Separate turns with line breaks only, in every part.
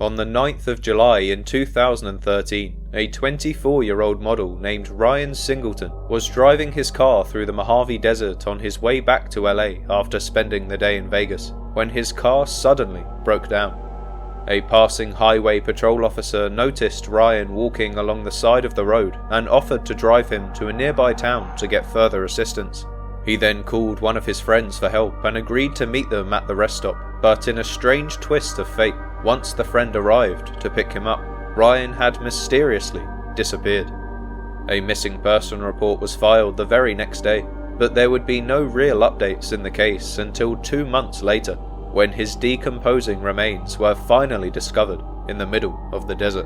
On the 9th of July in 2013, a 24-year-old model named Ryan Singleton was driving his car through the Mojave Desert on his way back to LA after spending the day in Vegas, when his car suddenly broke down. A passing highway patrol officer noticed Ryan walking along the side of the road and offered to drive him to a nearby town to get further assistance. He then called one of his friends for help and agreed to meet them at the rest stop, but in a strange twist of fate, once the friend arrived to pick him up, Ryan had mysteriously disappeared. A missing person report was filed the very next day, but there would be no real updates in the case until 2 months later, when his decomposing remains were finally discovered in the middle of the desert.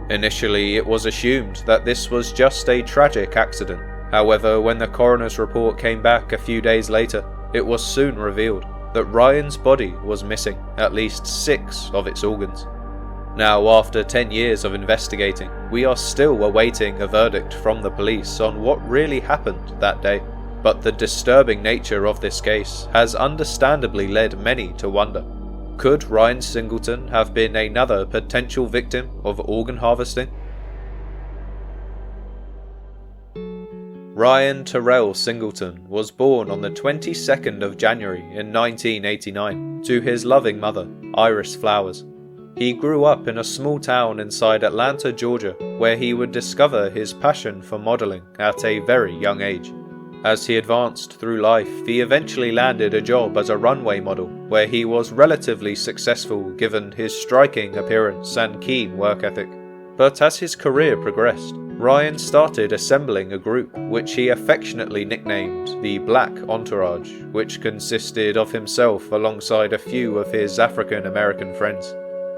Initially, it was assumed that this was just a tragic accident. However, when the coroner's report came back a few days later, it was soon revealed that Ryan's body was missing at least 6 of its organs. Now, after 10 years of investigating, we are still awaiting a verdict from the police on what really happened that day. But the disturbing nature of this case has understandably led many to wonder, could Ryan Singleton have been another potential victim of organ harvesting? Ryan Terrell Singleton was born on the 22nd of January in 1989 to his loving mother, Iris Flowers. He grew up in a small town inside Atlanta, Georgia, where he would discover his passion for modeling at a very young age. As he advanced through life, he eventually landed a job as a runway model, where he was relatively successful given his striking appearance and keen work ethic. But as his career progressed, Ryan started assembling a group which he affectionately nicknamed the Black Entourage, which consisted of himself alongside a few of his African American friends.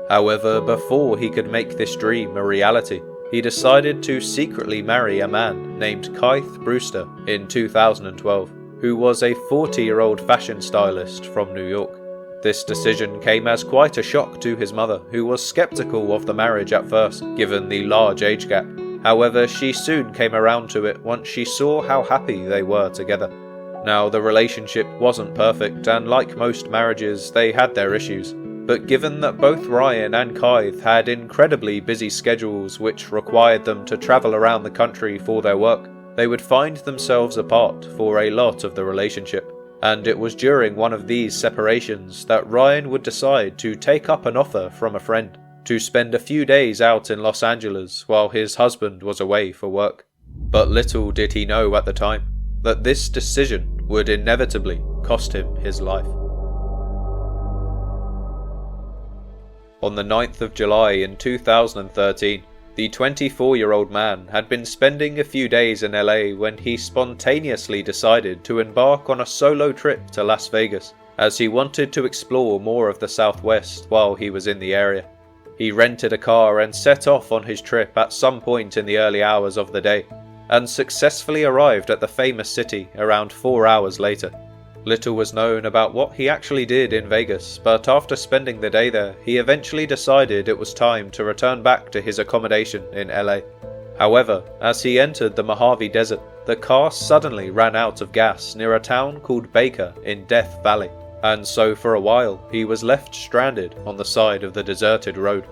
However, before he could make this dream a reality, he decided to secretly marry a man named Keith Brewster in 2012, who was a 40-year-old fashion stylist from New York. This decision came as quite a shock to his mother, who was skeptical of the marriage at first, given the large age gap. However, she soon came around to it once she saw how happy they were together. Now, the relationship wasn't perfect, and like most marriages, they had their issues. But given that both Ryan and Keith had incredibly busy schedules which required them to travel around the country for their work, they would find themselves apart for a lot of the relationship. And it was during one of these separations that Ryan would decide to take up an offer from a friend to spend a few days out in Los Angeles while his husband was away for work. But little did he know at the time that this decision would inevitably cost him his life. On the 9th of July in 2013, the 24-year-old man had been spending a few days in LA when he spontaneously decided to embark on a solo trip to Las Vegas, as he wanted to explore more of the Southwest while he was in the area. He rented a car and set off on his trip at some point in the early hours of the day, and successfully arrived at the famous city around 4 hours later. Little was known about what he actually did in Vegas, but after spending the day there, he eventually decided it was time to return back to his accommodation in LA. However, as he entered the Mojave Desert, the car suddenly ran out of gas near a town called Baker in Death Valley, and so for a while he was left stranded on the side of the deserted road.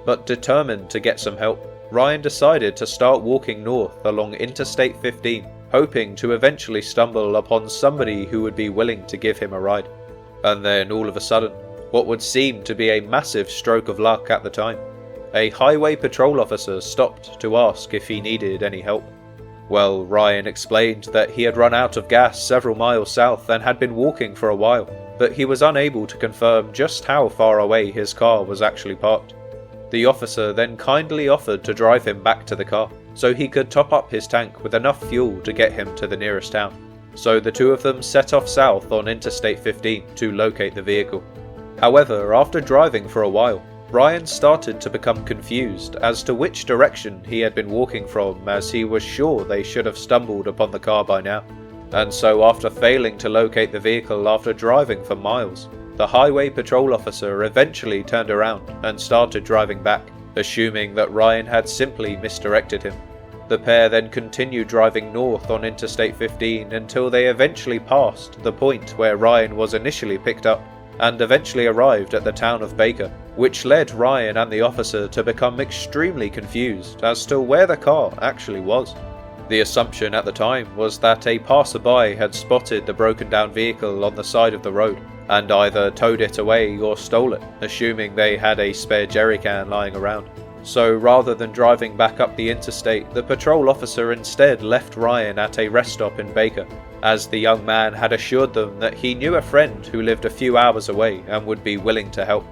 But determined to get some help, Ryan decided to start walking north along Interstate 15, hoping to eventually stumble upon somebody who would be willing to give him a ride. And then all of a sudden, what would seem to be a massive stroke of luck at the time, a highway patrol officer stopped to ask if he needed any help. Well, Ryan explained that he had run out of gas several miles south and had been walking for a while, but he was unable to confirm just how far away his car was actually parked. The officer then kindly offered to drive him back to the car, so he could top up his tank with enough fuel to get him to the nearest town. So the two of them set off south on Interstate 15 to locate the vehicle. However, after driving for a while, Ryan started to become confused as to which direction he had been walking from, as he was sure they should have stumbled upon the car by now. And so after failing to locate the vehicle after driving for miles, the highway patrol officer eventually turned around and started driving back, assuming that Ryan had simply misdirected him. The pair then continued driving north on Interstate 15 until they eventually passed the point where Ryan was initially picked up, and eventually arrived at the town of Baker, which led Ryan and the officer to become extremely confused as to where the car actually was. The assumption at the time was that a passerby had spotted the broken down vehicle on the side of the road and either towed it away or stole it, assuming they had a spare jerrycan lying around. So rather than driving back up the interstate, the patrol officer instead left Ryan at a rest stop in Baker, as the young man had assured them that he knew a friend who lived a few hours away and would be willing to help.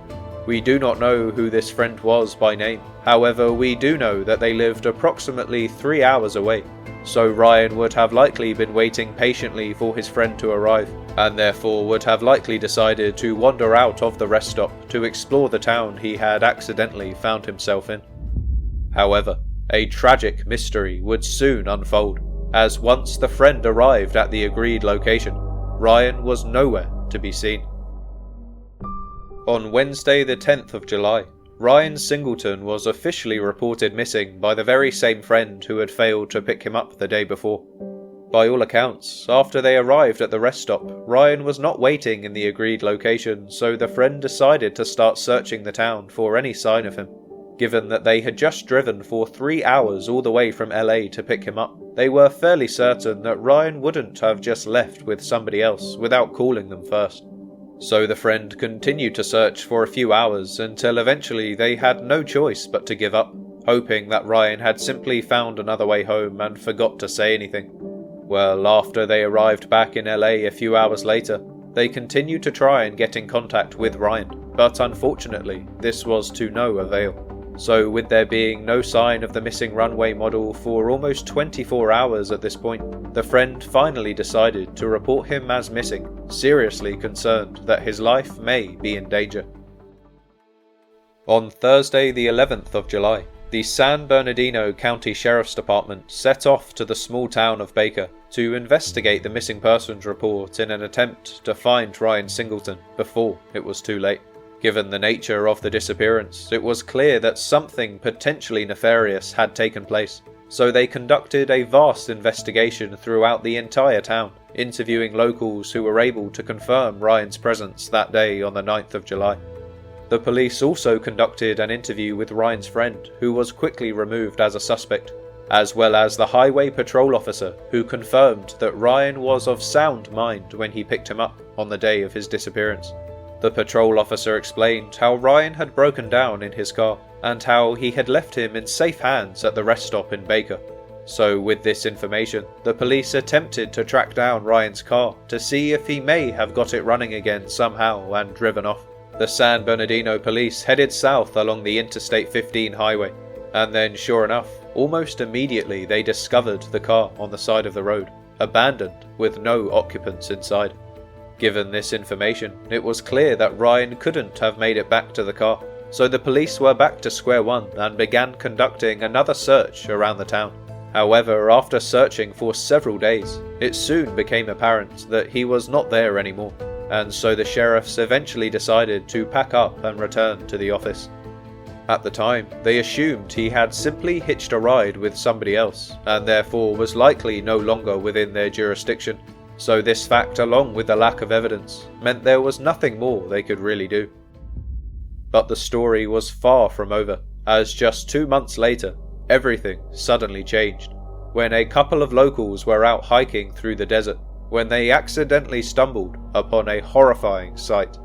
We do not know who this friend was by name, however we do know that they lived approximately 3 hours away, so Ryan would have likely been waiting patiently for his friend to arrive, and therefore would have likely decided to wander out of the rest stop to explore the town he had accidentally found himself in. However, a tragic mystery would soon unfold, as once the friend arrived at the agreed location, Ryan was nowhere to be seen. On Wednesday the 10th of July, Ryan Singleton was officially reported missing by the very same friend who had failed to pick him up the day before. By all accounts, after they arrived at the rest stop, Ryan was not waiting in the agreed location, so the friend decided to start searching the town for any sign of him. Given that they had just driven for 3 hours all the way from LA to pick him up, they were fairly certain that Ryan wouldn't have just left with somebody else without calling them first. So the friend continued to search for a few hours until eventually they had no choice but to give up, hoping that Ryan had simply found another way home and forgot to say anything. Well, after they arrived back in LA a few hours later, they continued to try and get in contact with Ryan, but unfortunately this was to no avail. So with there being no sign of the missing runway model for almost 24 hours at this point, the friend finally decided to report him as missing, seriously concerned that his life may be in danger. On Thursday the 11th of July, the San Bernardino County Sheriff's Department set off to the small town of Baker to investigate the missing persons report in an attempt to find Ryan Singleton before it was too late. Given the nature of the disappearance, it was clear that something potentially nefarious had taken place, so they conducted a vast investigation throughout the entire town, interviewing locals who were able to confirm Ryan's presence that day on the 9th of July. The police also conducted an interview with Ryan's friend, who was quickly removed as a suspect, as well as the highway patrol officer who confirmed that Ryan was of sound mind when he picked him up on the day of his disappearance. The patrol officer explained how Ryan had broken down in his car, and how he had left him in safe hands at the rest stop in Baker. So with this information, the police attempted to track down Ryan's car to see if he may have got it running again somehow and driven off. The San Bernardino police headed south along the Interstate 15 highway, and then sure enough, almost immediately they discovered the car on the side of the road, abandoned with no occupants inside. Given this information, it was clear that Ryan couldn't have made it back to the car, so the police were back to square one and began conducting another search around the town. However, after searching for several days, it soon became apparent that he was not there anymore, and so the sheriffs eventually decided to pack up and return to the office. At the time, they assumed he had simply hitched a ride with somebody else, and therefore was likely no longer within their jurisdiction. So this fact, along with the lack of evidence, meant there was nothing more they could really do. But the story was far from over, as just 2 months later, everything suddenly changed, when a couple of locals were out hiking through the desert, when they accidentally stumbled upon a horrifying sight.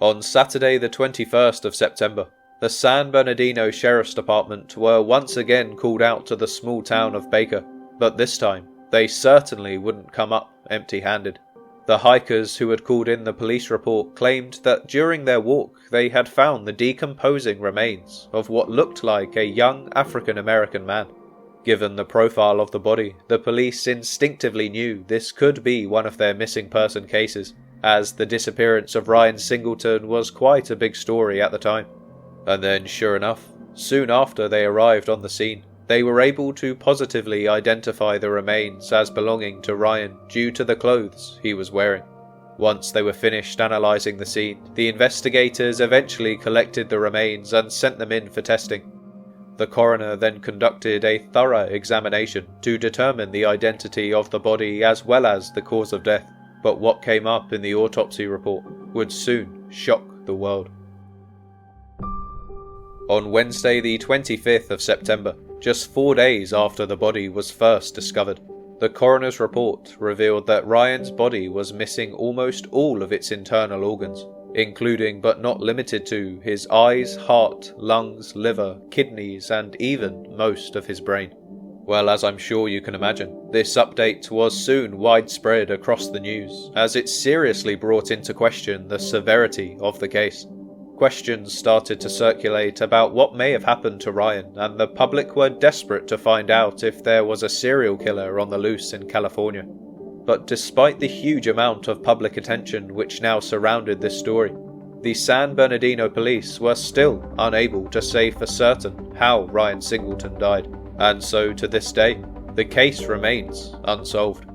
On Saturday the 21st of September, the San Bernardino Sheriff's Department were once again called out to the small town of Baker, but this time, they certainly wouldn't come up empty-handed. The hikers who had called in the police report claimed that during their walk they had found the decomposing remains of what looked like a young African-American man. Given the profile of the body, the police instinctively knew this could be one of their missing person cases, as the disappearance of Ryan Singleton was quite a big story at the time. And then, sure enough, soon after they arrived on the scene, they were able to positively identify the remains as belonging to Ryan due to the clothes he was wearing. Once they were finished analysing the scene, the investigators eventually collected the remains and sent them in for testing. The coroner then conducted a thorough examination to determine the identity of the body as well as the cause of death, but what came up in the autopsy report would soon shock the world. On Wednesday the 25th of September, just 4 days after the body was first discovered, the coroner's report revealed that Ryan's body was missing almost all of its internal organs, including but not limited to his eyes, heart, lungs, liver, kidneys, and even most of his brain. Well, as I'm sure you can imagine, this update was soon widespread across the news, as it seriously brought into question the severity of the case. Questions started to circulate about what may have happened to Ryan, and the public were desperate to find out if there was a serial killer on the loose in California. But despite the huge amount of public attention which now surrounded this story, the San Bernardino police were still unable to say for certain how Ryan Singleton died, and so to this day, the case remains unsolved.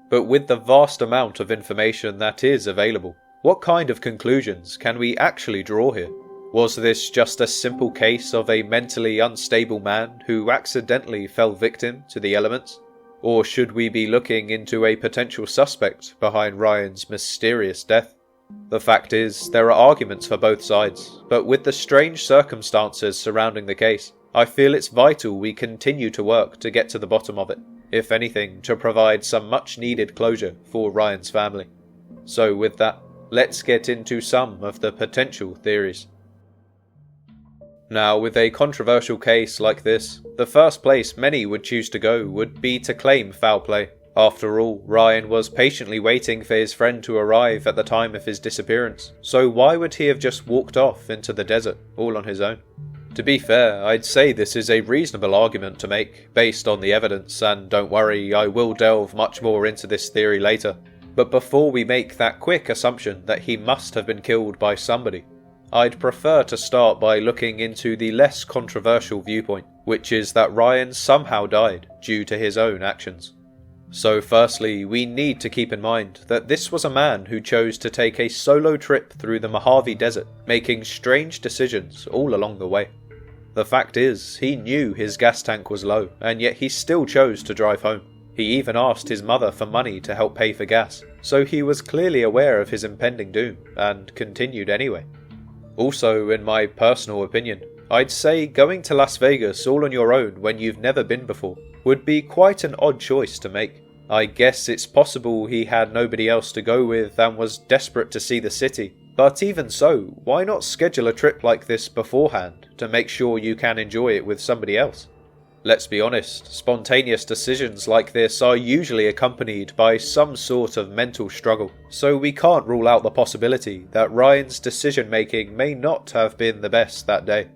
But with the vast amount of information that is available, what kind of conclusions can we actually draw here? Was this just a simple case of a mentally unstable man who accidentally fell victim to the elements? Or should we be looking into a potential suspect behind Ryan's mysterious death? The fact is, there are arguments for both sides, but with the strange circumstances surrounding the case, I feel it's vital we continue to work to get to the bottom of it, if anything, to provide some much needed closure for Ryan's family. So with that, let's get into some of the potential theories. Now, with a controversial case like this, the first place many would choose to go would be to claim foul play. After all, Ryan was patiently waiting for his friend to arrive at the time of his disappearance, so why would he have just walked off into the desert all on his own? To be fair, I'd say this is a reasonable argument to make, based on the evidence, and don't worry, I will delve much more into this theory later. But before we make that quick assumption that he must have been killed by somebody, I'd prefer to start by looking into the less controversial viewpoint, which is that Ryan somehow died due to his own actions. So firstly, we need to keep in mind that this was a man who chose to take a solo trip through the Mojave Desert, making strange decisions all along the way. The fact is, he knew his gas tank was low, and yet he still chose to drive home. He even asked his mother for money to help pay for gas, so he was clearly aware of his impending doom, and continued anyway. Also, in my personal opinion, I'd say going to Las Vegas all on your own when you've never been before would be quite an odd choice to make. I guess it's possible he had nobody else to go with and was desperate to see the city, but even so, why not schedule a trip like this beforehand to make sure you can enjoy it with somebody else? Let's be honest, spontaneous decisions like this are usually accompanied by some sort of mental struggle, so we can't rule out the possibility that Ryan's decision making may not have been the best that day.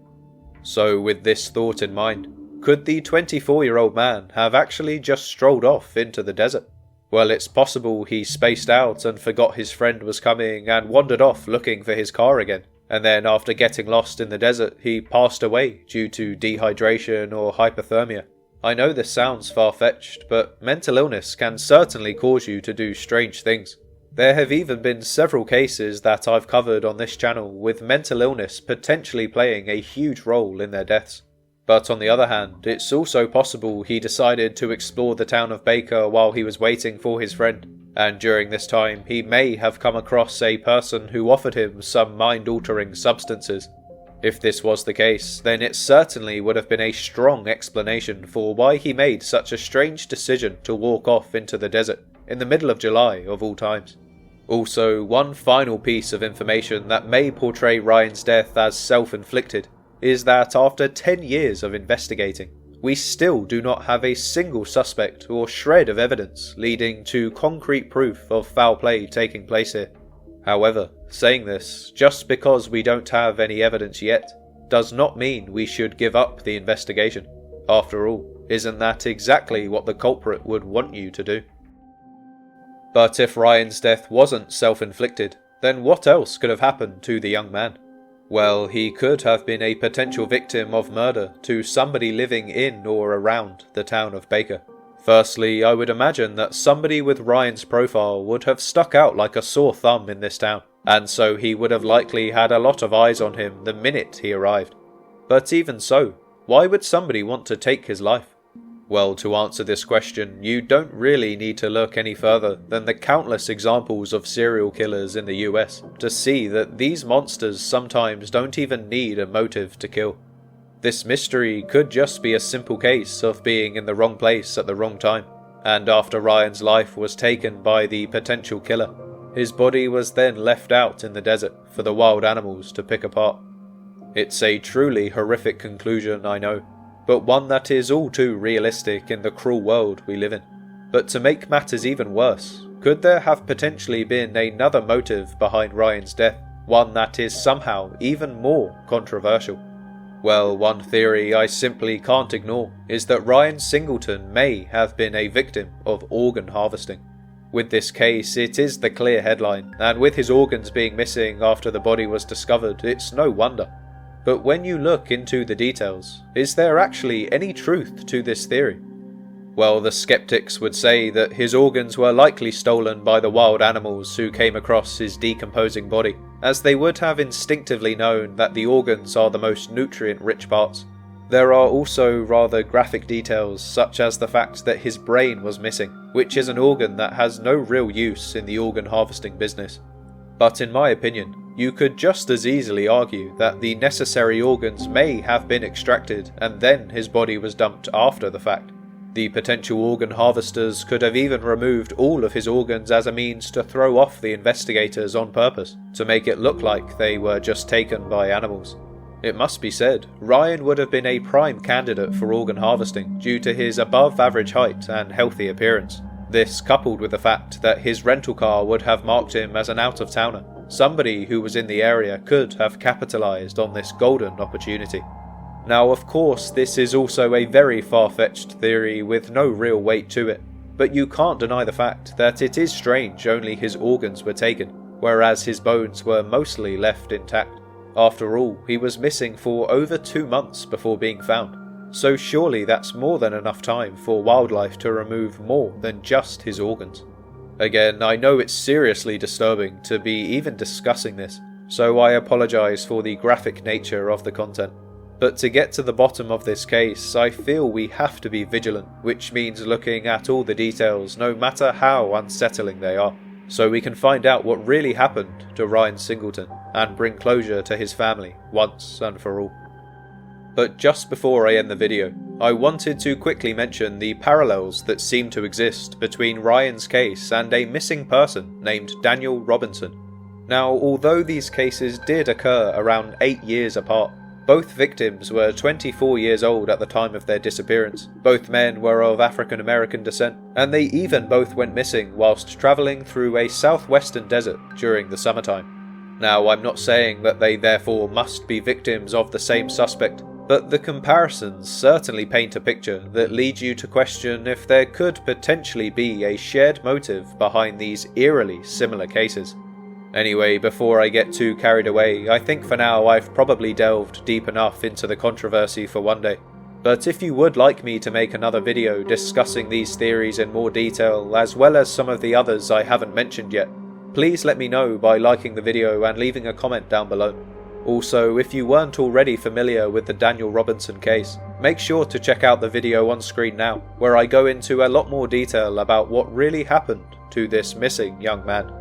So with this thought in mind, could the 24-year-old man have actually just strolled off into the desert? Well, it's possible he spaced out and forgot his friend was coming and wandered off looking for his car again. And then after getting lost in the desert, he passed away due to dehydration or hypothermia. I know this sounds far-fetched, but mental illness can certainly cause you to do strange things. There have even been several cases that I've covered on this channel with mental illness potentially playing a huge role in their deaths. But on the other hand, it's also possible he decided to explore the town of Baker while he was waiting for his friend. And during this time, he may have come across a person who offered him some mind-altering substances. If this was the case, then it certainly would have been a strong explanation for why he made such a strange decision to walk off into the desert in the middle of July of all times. Also, one final piece of information that may portray Ryan's death as self-inflicted is that after 10 years of investigating, we still do not have a single suspect or shred of evidence leading to concrete proof of foul play taking place here. However, saying this, just because we don't have any evidence yet, does not mean we should give up the investigation. After all, isn't that exactly what the culprit would want you to do? But if Ryan's death wasn't self-inflicted, then what else could have happened to the young man? Well, he could have been a potential victim of murder to somebody living in or around the town of Baker. Firstly, I would imagine that somebody with Ryan's profile would have stuck out like a sore thumb in this town, and so he would have likely had a lot of eyes on him the minute he arrived. But even so, why would somebody want to take his life? Well, to answer this question, you don't really need to look any further than the countless examples of serial killers in the US to see that these monsters sometimes don't even need a motive to kill. This mystery could just be a simple case of being in the wrong place at the wrong time, and after Ryan's life was taken by the potential killer, his body was then left out in the desert for the wild animals to pick apart. It's a truly horrific conclusion, I know, but one that is all too realistic in the cruel world we live in. But to make matters even worse, could there have potentially been another motive behind Ryan's death, one that is somehow even more controversial? Well, one theory I simply can't ignore is that Ryan Singleton may have been a victim of organ harvesting. With this case, it is the clear headline, and with his organs being missing after the body was discovered, it's no wonder. But when you look into the details, is there actually any truth to this theory? Well, the skeptics would say that his organs were likely stolen by the wild animals who came across his decomposing body, as they would have instinctively known that the organs are the most nutrient-rich parts. There are also rather graphic details, such as the fact that his brain was missing, which is an organ that has no real use in the organ harvesting business. But in my opinion, you could just as easily argue that the necessary organs may have been extracted and then his body was dumped after the fact. The potential organ harvesters could have even removed all of his organs as a means to throw off the investigators on purpose, to make it look like they were just taken by animals. It must be said, Ryan would have been a prime candidate for organ harvesting due to his above average height and healthy appearance. This, coupled with the fact that his rental car would have marked him as an out-of-towner, somebody who was in the area could have capitalized on this golden opportunity. Now, of course, this is also a very far-fetched theory with no real weight to it, but you can't deny the fact that it is strange only his organs were taken, whereas his bones were mostly left intact. After all, he was missing for over 2 months before being found, so surely that's more than enough time for wildlife to remove more than just his organs. Again, I know it's seriously disturbing to be even discussing this, so I apologise for the graphic nature of the content. But to get to the bottom of this case, I feel we have to be vigilant, which means looking at all the details no matter how unsettling they are, so we can find out what really happened to Ryan Singleton and bring closure to his family once and for all. But just before I end the video, I wanted to quickly mention the parallels that seem to exist between Ryan's case and a missing person named Daniel Robinson. Now, although these cases did occur around 8 years apart, both victims were 24 years old at the time of their disappearance. Both men were of African American descent, and they even both went missing whilst travelling through a southwestern desert during the summertime. Now, I'm not saying that they therefore must be victims of the same suspect, but the comparisons certainly paint a picture that leads you to question if there could potentially be a shared motive behind these eerily similar cases. Anyway, before I get too carried away, I think for now I've probably delved deep enough into the controversy for one day. But if you would like me to make another video discussing these theories in more detail, as well as some of the others I haven't mentioned yet, please let me know by liking the video and leaving a comment down below. Also, if you weren't already familiar with the Daniel Robinson case, make sure to check out the video on screen now, where I go into a lot more detail about what really happened to this missing young man.